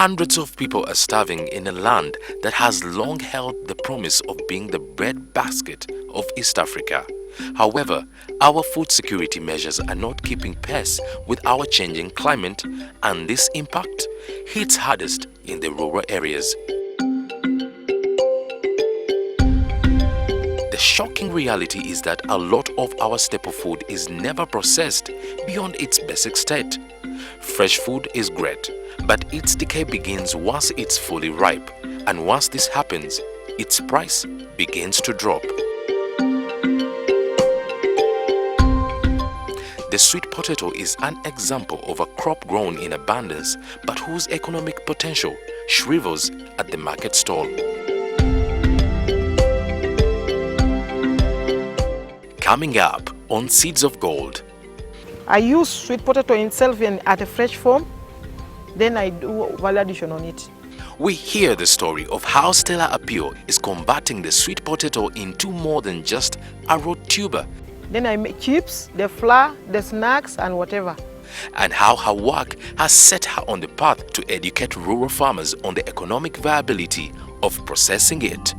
Hundreds of people are starving in a land that has long held the promise of being the breadbasket of East Africa. However, our food security measures are not keeping pace with our changing climate, and this impact hits hardest in the rural areas. The shocking reality is that a lot of our staple food is never processed beyond its basic state. Fresh food is great, but its decay begins once it's fully ripe, and once this happens, its price begins to drop. The sweet potato is an example of a crop grown in abundance but whose economic potential shrivels at the market stall. Coming up on Seeds of Gold. I use sweet potato itself at a fresh form, then I do value addition on it. We hear the story of how Stella Appeal is converting the sweet potato into more than just a root tuber. Then I make chips, the flour, the snacks and whatever. And how her work has set her on the path to educate rural farmers on the economic viability of processing it.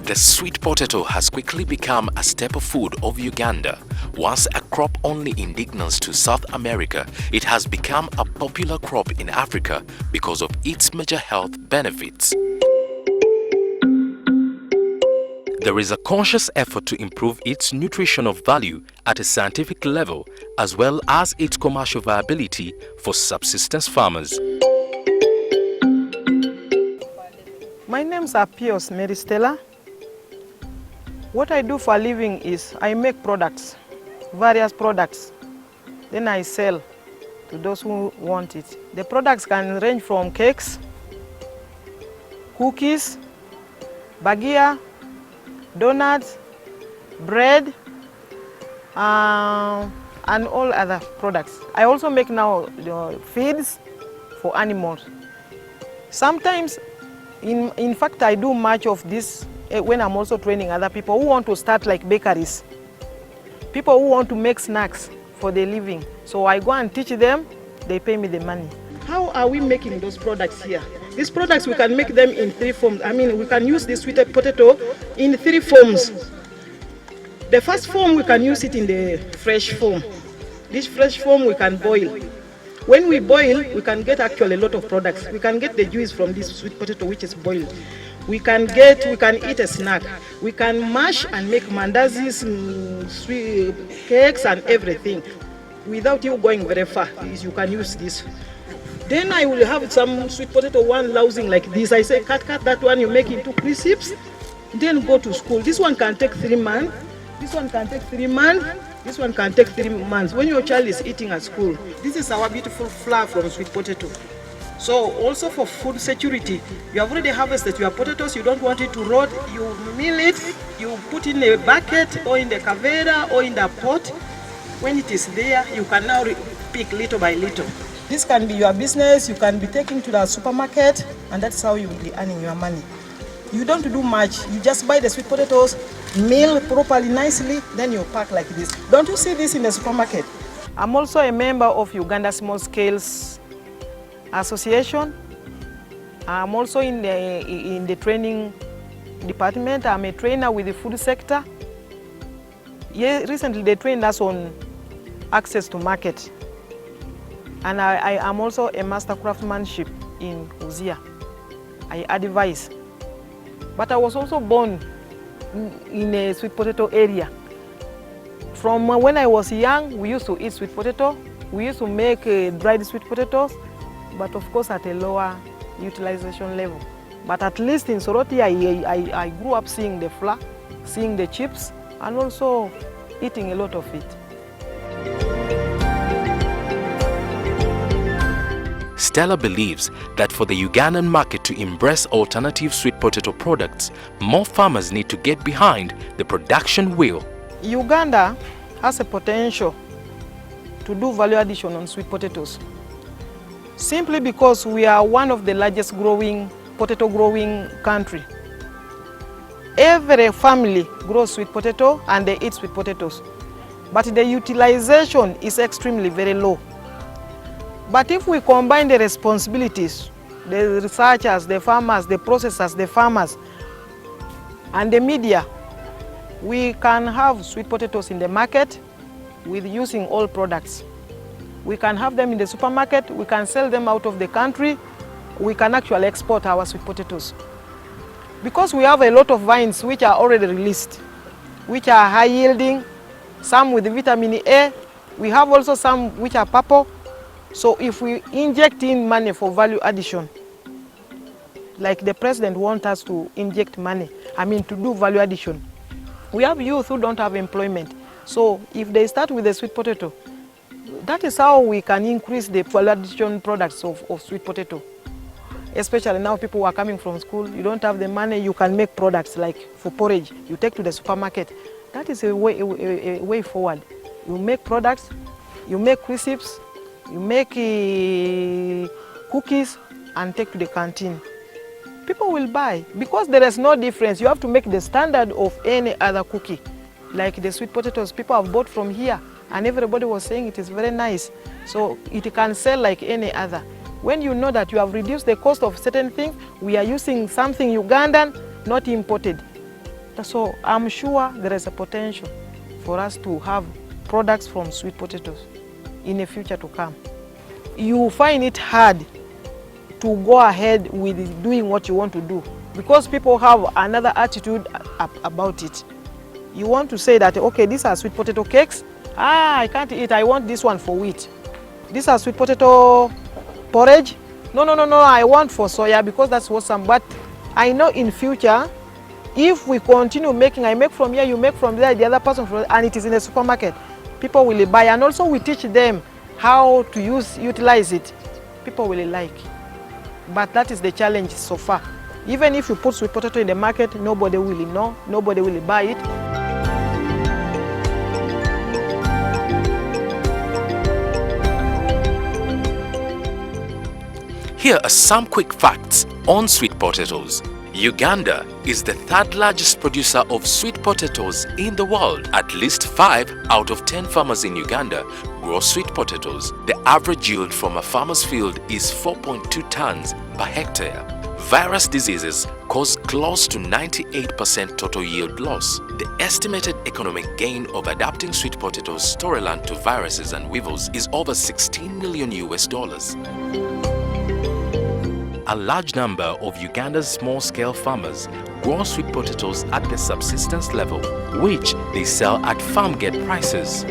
The sweet potato has quickly become a staple food of Uganda. Once a crop only indigenous to South America, it has become a popular crop in Africa because of its major health benefits. There is a conscious effort to improve its nutritional value at a scientific level, as well as its commercial viability for subsistence farmers. My name is Apios Mary Stella. What I do for a living is I make products, various products. Then I sell to those who want it. The products can range from cakes, cookies, bagia, donuts, bread, and all other products. I also make now feeds for animals. Sometimes, in fact, I do much of this when I'm also training other people who want to start like bakeries. People who want to make snacks for their living. So I go and teach them, they pay me the money. How are we making those products here? These products, we can make them in three forms. I mean, we can use this sweet potato in three forms. The first form, we can use it in the fresh form. This fresh form, we can boil. When we boil, we can get actually a lot of products. We can get the juice from this sweet potato, which is boiled. We can eat a snack. We can mash and make mandazis, sweet cakes and everything. Without you going very far, you can use this. Then I will have some sweet potato one lousing like this. I say cut that one, you make into crisps, then go to school. This one can take 3 months. This one can take 3 months. This one can take 3 months. When your child is eating at school, this is our beautiful flour from sweet potato. So also for food security, you have already harvested your potatoes, you don't want it to rot, you mill it, you put in a bucket or in the cavera or in the pot. When it is there, you can now pick little by little. This can be your business, you can be taking to the supermarket, and that's how you will be earning your money. You don't do much, you just buy the sweet potatoes, mill properly, nicely, then you pack like this. Don't you see this in the supermarket? I'm also a member of Uganda Small Scales Association. I'm also in the training department. I'm a trainer with the food sector. Yeah, recently they trained us on access to market. And I am also a master craftsmanship in Uzia. I advise. But I was also born in a sweet potato area. From when I was young, we used to eat sweet potato. We used to make dried sweet potatoes, but of course at a lower utilization level. But at least in Soroti, I grew up seeing the flour, seeing the chips, and also eating a lot of it. Stella believes that for the Ugandan market to embrace alternative sweet potato products, more farmers need to get behind the production wheel. Uganda has a potential to do value addition on sweet potatoes, simply because we are one of the largest potato growing country. every family grows sweet potato and they eat sweet potatoes. But the utilization is extremely very low. But if we combine the responsibilities, the researchers, the farmers, the processors, the farmers, and the media, we can have sweet potatoes in the market with using all products. We can have them in the supermarket, we can sell them out of the country, we can actually export our sweet potatoes. Because we have a lot of vines which are already released, which are high yielding, some with vitamin A, we have also some which are purple. So if we inject in money for value addition, like the president wants us to inject money, to do value addition. We have youth who don't have employment. So if they start with the sweet potato, that is how we can increase the value addition products of sweet potato. Especially now people who are coming from school, you don't have the money, you can make products like for porridge, you take to the supermarket. That is a way forward. You make products, you make recipes, you make cookies and take to the canteen. People will buy because there is no difference. You have to make the standard of any other cookie. Like the sweet potatoes, people have bought from here and everybody was saying it is very nice. So it can sell like any other. When you know that you have reduced the cost of certain things, we are using something Ugandan, not imported. So I'm sure there is a potential for us to have products from sweet potatoes in the future to come. You find it hard to go ahead with doing what you want to do because people have another attitude about it. You want to say that, okay, these are sweet potato cakes. I can't eat, I want this one for wheat. These are sweet potato porridge. No, I want for soya because that's awesome. But I know in future, if we continue making, I make from here, you make from there, the other person from there, and it is in the supermarket, people will buy. And also we teach them how to utilize it. People will like. But that is the challenge so far. Even if you put sweet potato in the market, nobody will know, nobody will buy it. Here are some quick facts on sweet potatoes. Uganda is the third largest producer of sweet potatoes in the world. At least 5 out of 10 farmers in Uganda grow sweet potatoes. The average yield from a farmer's field is 4.2 tons per hectare. Virus diseases cause close to 98% total yield loss. The estimated economic gain of adapting sweet potatoes storyland to viruses and weevils is over $16 million. A large number of Uganda's small-scale farmers grow sweet potatoes at the subsistence level, which they sell at farm gate prices.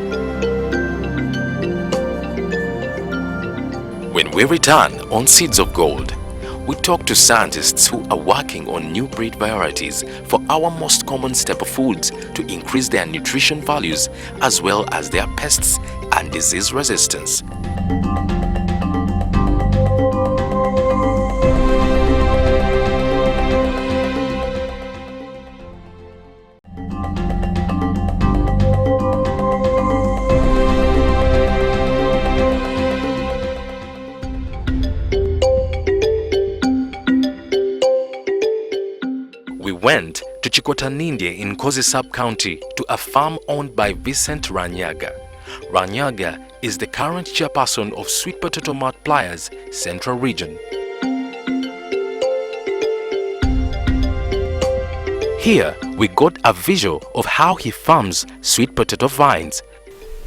When we return on Seeds of Gold, we talk to scientists who are working on new breed varieties for our most common staple foods to increase their nutrition values as well as their pests and disease resistance. We went to Chikotanindye in Kozi sub-county to a farm owned by Vincent Ranyaga. Ranyaga is the current chairperson of Sweet Potato Multipliers Central Region. Here we got a visual of how he farms sweet potato vines.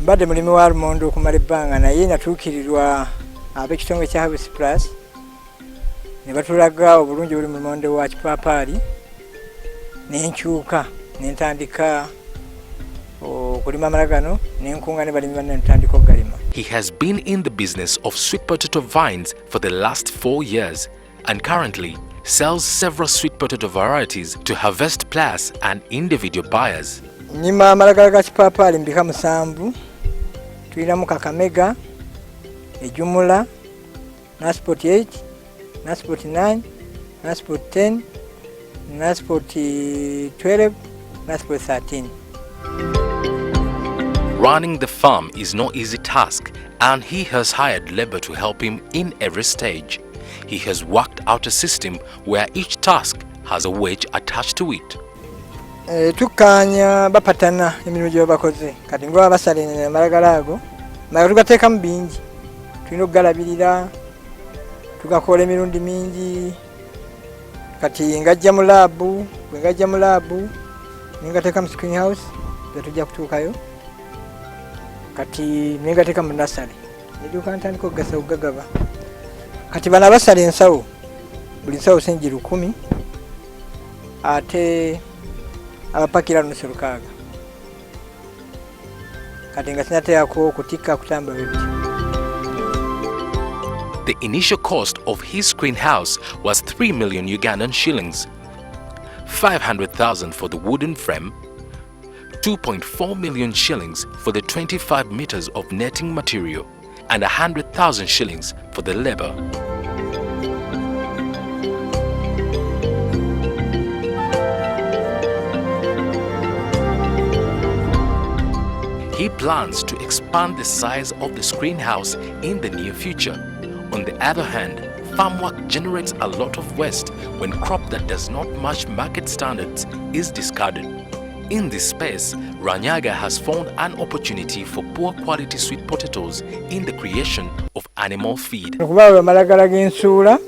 Mbadde mulimi wa lumonde okumala ebbanga naye natuukirirwa ab'ekitongole kya Harvest Plus ne batulaga obulungi buli mu lumonde wa kipaapaali n'enkyuka n'entandika okulima amalagano n'enkunga ne balimi banne ntandika okugalima. He has been in the business of sweet potato vines for the last 4 years and currently sells several sweet potato varieties to Harvest Plus and individual buyers. Nyima amalagala ga kipaapaali mbika 7. Tulinamu Kakamega, Ejumula, Nasport 8, Nasport 9, Nasport 10, Nasport 12, Nasport 13. Running the farm is no easy task and he has hired labor to help him in every stage. He has worked out a system where each task has a wage attached to it. tukkaanya bapatana emirimu gye bakoze kati ngoba basala amalagala ago mala tugateekamu bingi tulina okugalabirira tugakola emirundi mingi kati ngajja mu laabu bwe ngajja mu laabu ningateeka mu screen house zetujja kutuukayo kati ningateeka mu nasale eduuka ntandika okugasa okugagaba kati bano abasala ensawo buli nsawo sengi 100 ate abapakira nusu 6 kati nga sinateekako okutikka kutamba bibiri. The initial cost of his screen house was 3 million Ugandan shillings, 500,000 for the wooden frame, 2.4 million shillings for the 25 meters of netting material, and 100,000 shillings for the labor. He plans to expand the size of the screen house in the near future. On the other hand, farm work generates a lot of waste when crop that does not match market standards is discarded. In this space, Ranyaga has found an opportunity for poor quality sweet potatoes in the creation of animal feed. Okubawa amalagala g'ensuula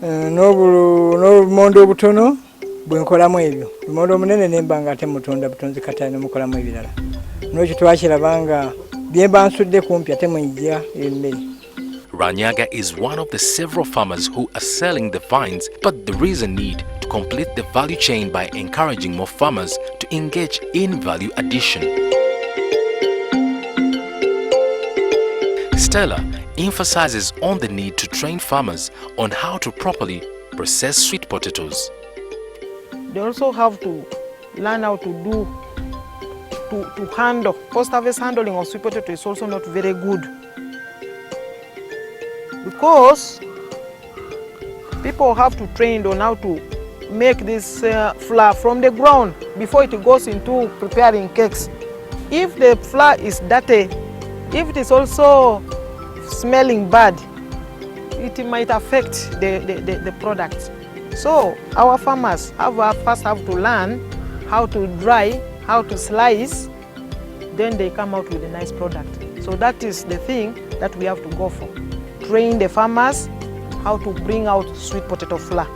n'obumondo obutono bwe nkolamu ebyo. Obumondo omunene ne mba nga ate mutunda butonzi kataano mukolamu ebirala. N'ekyo twakiraba nga bye mba nsudde kumpi ate mwijja emmere. Ranyaga is one of the several farmers who are selling the vines, but there is a need to complete the value chain by encouraging more farmers to engage in value addition. Stella emphasizes on the need to train farmers on how to properly process sweet potatoes. They also have to learn how to do to handle. Post-harvest handling of sweet potato is also not very good, because people have to train on how to make this flour from the ground before it goes into preparing cakes. If the flour is dirty, if it is also smelling bad, it might affect the product. So our farmers first have to learn how to dry, how to slice, then they come out with a nice product. So that is the thing that we have to go for. Train the farmers how to bring out sweet potato flour.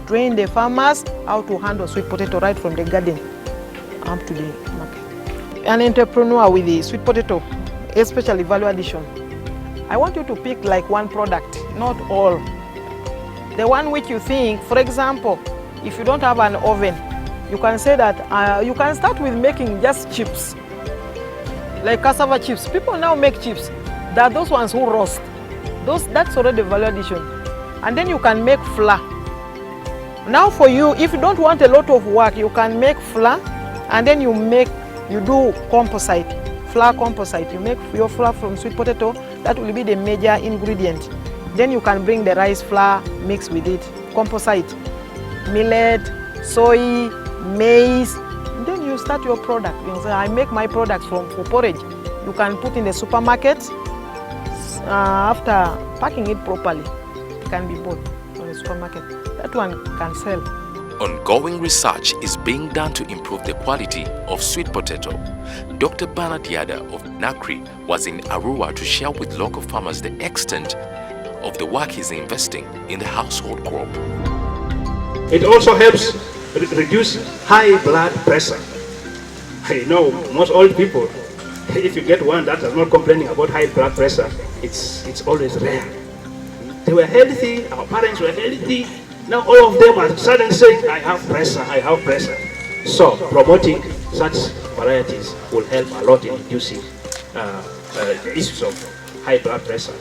Train the farmers how to handle sweet potato right from the garden up to the market. An entrepreneur with the sweet potato, especially value addition, I want you to pick like one product, not all. The one which you think, for example, if you don't have an oven, you can say that you can start with making just chips, like cassava chips. People now make chips. There are those ones who roast. That's already value addition. And then you can make flour. Now for you, if you don't want a lot of work, you can make flour, and then you do composite, flour composite. You make your flour from sweet potato. That will be the major ingredient. Then you can bring the rice flour, mix with it, composite, millet, soy, maize. Then you start your product. You say, I make my products for porridge. You can put in the supermarket. After packing it properly, it can be bought on the supermarket. That one can sell. Ongoing research is being done to improve the quality of sweet potato. Dr. Bernard Yada of NACRI was in Arua to share with local farmers the extent of the work he's investing in the household crop. It also helps reduce high blood pressure. I know most old people, if you get one that is not complaining about high blood pressure, it's always rare. They were healthy, our parents were healthy. Now all of them are suddenly saying, I have pressure, I have pressure. So promoting such varieties will help a lot in reducing the issues of high blood pressure.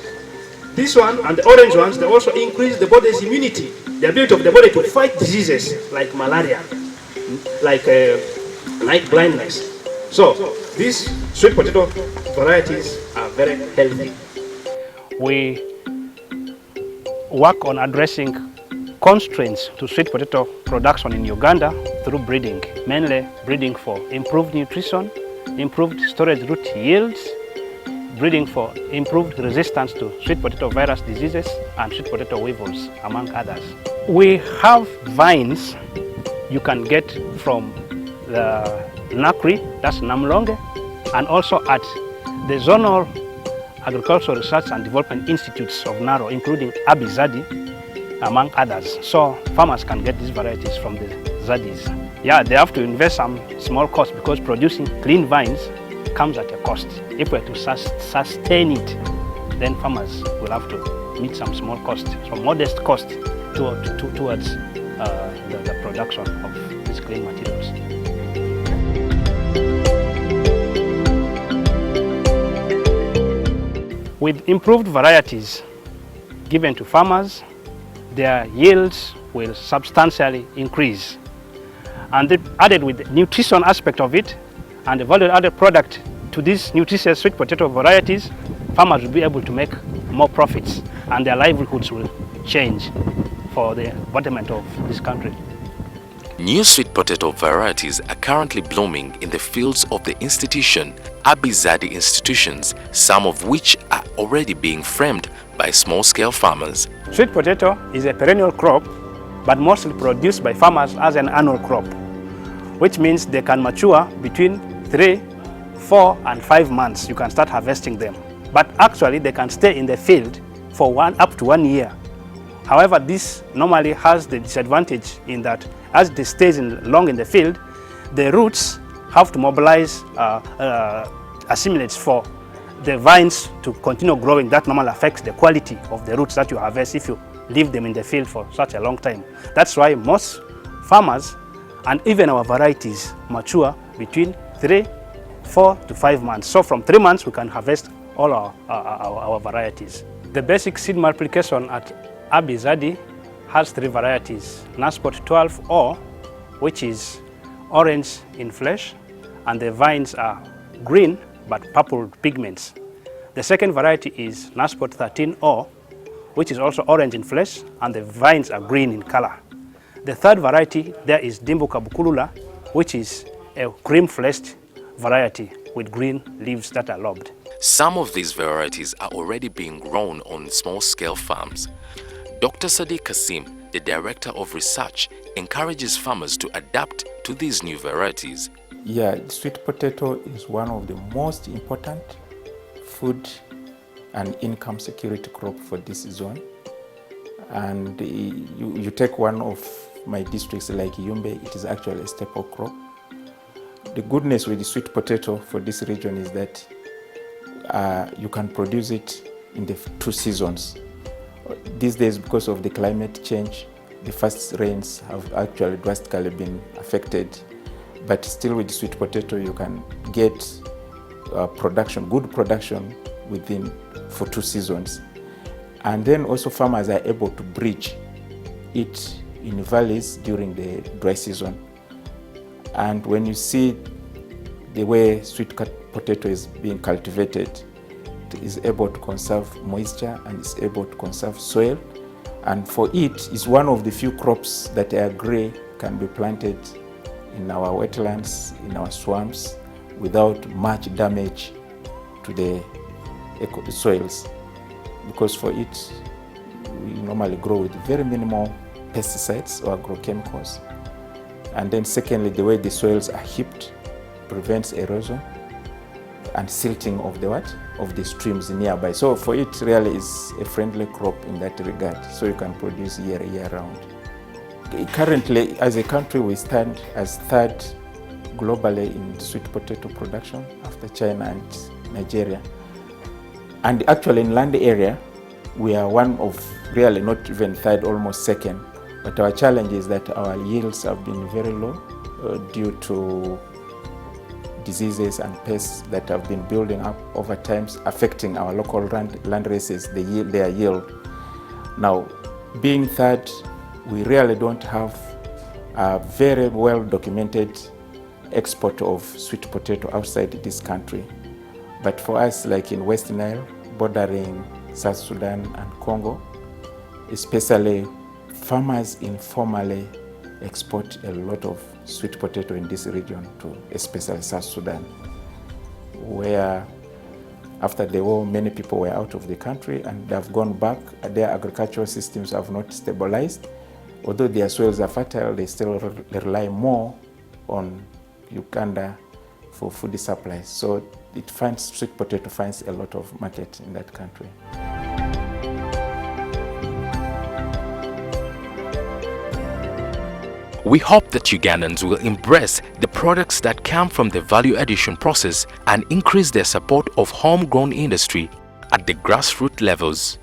This one and the orange ones, they also increase the body's immunity, the ability of the body to fight diseases like malaria, like night blindness. So these sweet potato varieties are very healthy. We work on addressing constraints to sweet potato production in Uganda through breeding, mainly breeding for improved nutrition, improved storage root yields, breeding for improved resistance to sweet potato virus diseases and sweet potato weevils, among others. We have vines you can get from the NACRI, that's Namlonge, and also at the zonal agricultural research and development institutes of Naro, including Abizadi, among others. So farmers can get these varieties from the Zadis. Yeah, they have to invest some small cost because producing clean vines comes at a cost. If we're to sustain it, then farmers will have to meet some small cost, some modest cost towards the production of these clean materials. With improved varieties given to farmers, their yields will substantially increase. And added with the nutrition aspect of it and the value added product to these nutritious sweet potato varieties, farmers will be able to make more profits and their livelihoods will change for the betterment of this country. New sweet potato varieties are currently blooming in the fields of the institution, Abizadi institutions, some of which are already being framed by small-scale farmers. Sweet potato is a perennial crop, but mostly produced by farmers as an annual crop, which means they can mature between 3, 4, and 5 months. You can start harvesting them. But actually, they can stay in the field for up to 1 year. However, this normally has the disadvantage in that as it stays long in the field, the roots have to mobilize assimilates for the vines to continue growing. That normally affects the quality of the roots that you harvest if you leave them in the field for such a long time. That's why most farmers and even our varieties mature between 3, 4 to 5 months. So from 3 months we can harvest all our varieties. The basic seed multiplication at Abizadi has 3 varieties. Nasport 12O, which is orange in flesh, and the vines are green but purple pigments. The second variety is Nasport 13O, which is also orange in flesh, and the vines are green in color. The third variety there is Dimbuka Bukulula, which is a cream-fleshed variety with green leaves that are lobed. Some of these varieties are already being grown on small-scale farms. Dr. Sadiq Kasim, the Director of Research, encourages farmers to adapt to these new varieties. Yeah, sweet potato is one of the most important food and income security crop for this zone. And you take one of my districts like Yumbe, it is actually a staple crop. The goodness with the sweet potato for this region is that you can produce it in the 2 seasons. These days, because of the climate change, the fast rains have actually drastically been affected. But still with the sweet potato, you can get good production for 2 seasons. And then also farmers are able to bridge it in valleys during the dry season. And when you see the way sweet potato is being cultivated, it is able to conserve moisture and is able to conserve soil. And for it, is one of the few crops that can be planted in our wetlands, in our swamps, without much damage to the soils. Because for it, we normally grow with very minimal pesticides or agrochemicals. And then secondly, the way the soils are heaped prevents erosion and silting of the streams nearby. So for it really is a friendly crop in that regard. So you can produce year round. Currently, as a country, we stand as 3rd globally in sweet potato production after China and Nigeria. And actually in land area, we are one of really not even 3rd, almost 2nd. But our challenge is that our yields have been very low due to diseases and pests that have been building up over time, affecting our local land races, their yield. Now, being 3rd, we really don't have a very well documented export of sweet potato outside this country. But for us, like in West Nile, bordering South Sudan and Congo, especially farmers informally export a lot of sweet potato in this region to especially South Sudan, where after the war many people were out of the country and they have gone back. Their agricultural systems have not stabilized. Although their soils are fertile, they still rely more on Uganda for food supplies. So sweet potato finds a lot of market in that country. We hope that Ugandans will embrace the products that come from the value addition process and increase their support of homegrown industry at the grassroots levels.